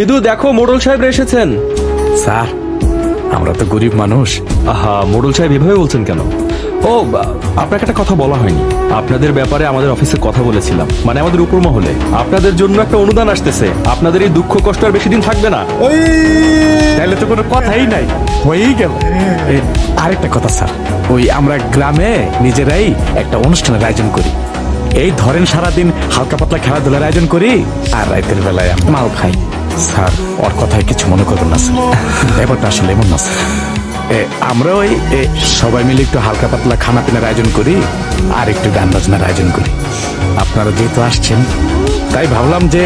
ইদু দেখো মোড়ল সাহেব এসেছেন। স্যার আমরা তো গরিব মানুষ। আহা, মোড়ল সাহেব এভাবে বলছেন কেন? ও আপনাকে একটা কথা বলা হয়নি। আপনাদের ব্যাপারে আমাদের অফিসে কথা বলেছিলাম, মানে আমাদের উপর মহলে আপনাদের জন্য একটা অনুদান আসতেছে। আপনাদের এই দুঃখ কষ্ট আর বেশি দিন থাকবে না। ওই তাহলে তো কোনো কথাই নাই, হয়েই গেল। আরেকটা কথা স্যার, ওই আমরা গ্রামে নিজেরাই একটা অনুষ্ঠানের আয়োজন করি। এই ধরেন সারাদিন হালকা পাতলা খেলাধুলার আয়োজন করি, আর রাতের বেলায় মাল খাই। স্যার ওর কথায় কিছু মনে করবেন না স্যার, ব্যাপারটা আসলে এমন না স্যার। আমরা ওই সবাই মিলে একটু হালকা পাতলা খানা পিনার আয়োজন করি, আর একটু গান বাজনার আয়োজন করি। আপনারা যেহেতু আসছেন, তাই ভাবলাম যে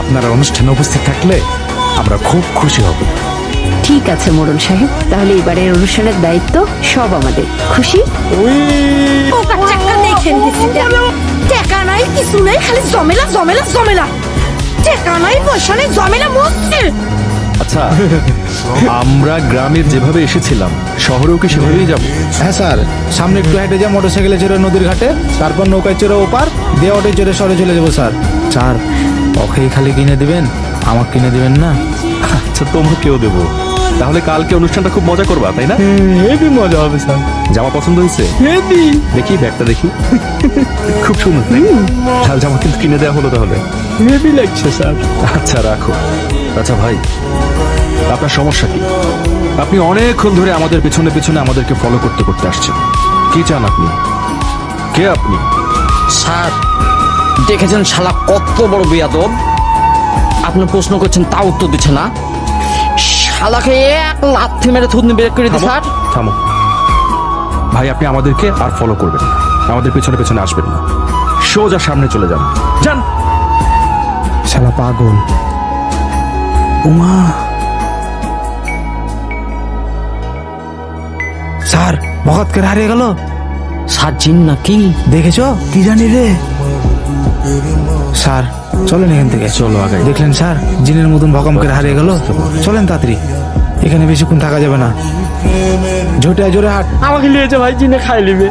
আপনারা অনুষ্ঠানে উপস্থিত থাকলে আমরা খুব খুশি হব। ঠিক আছে মোড়ল সাহেব, তাহলে এবারের অনুষ্ঠানের দায়িত্ব সব আমাদের। খুশি? টাকা নাই, কিছু নাই, খালি জমেলা জমেলা জমেলা। টাকা নাই, পয়সা নাই, জমেলা মুশকিল। আচ্ছা, আমরা গ্রামের যেভাবে এসেছিলাম শহরেও কি সেভাবেই যাব? হ্যাঁ স্যার, সামনে একটু হেঁটে যা মোটরসাইকেলে চড়ে নদীর ঘাটে, তারপর নৌকায় চড়ে ওপার দিয়ে অটো চড়ে শহরে চলে যাবো স্যার। স্যার ওকেই খালি কিনে দিবেন, আমাকে কিনে দিবেন না? আচ্ছা তোমাকেও দেবো। তাহলে কালকে অনুষ্ঠানটা খুব মজা করবা, তাই না? হেভি মজা হবে স্যার। জামা পছন্দ হয়েছে? হেভি। দেখি ব্যাগটা দেখি, খুব সুন্দর। তাহলে জামা কিন্তু কিনে দেওয়া হলো তাহলে। হেভি লাগছে স্যার। আচ্ছা রাখো। আচ্ছা ভাই, আপনার সমস্যা কি? আপনি অনেকক্ষণ ধরে আমাদের পেছনে পেছনে আমাদেরকে ফলো করতে করতে আসছেন। কি চান আপনি? কে আপনি? স্যার দেখেছেন শালা কত বড় বেয়াদব। আপনি প্রশ্ন করছেন তা উত্তর দিচ্ছে না। শালাকে এক লাথি মেরে থুতনি বের করে দিই স্যার। থামো ভাই, আপনি আমাদেরকে আর ফলো করবেন না, আমাদের পেছনে পেছনে আসবেন না, সোজা সামনে চলে যান। যান। শালা পাগল। উমা স্যার, ভগৎ করে হারিয়ে গেল। স্যার জিন নাকি? দেখেছো? কি জানি রে। স্যার চলেন এখান থেকে। চলো আগে। দেখলেন স্যার, জিনের মতন ভগম করে হারিয়ে গেল। চলেন তাড়াতাড়ি, এখানে বেশিক্ষণ থাকা যাবে না। জোরে জোরে হাট। আমাকে নিয়েছে ভাই, জিনে খাই নিবে।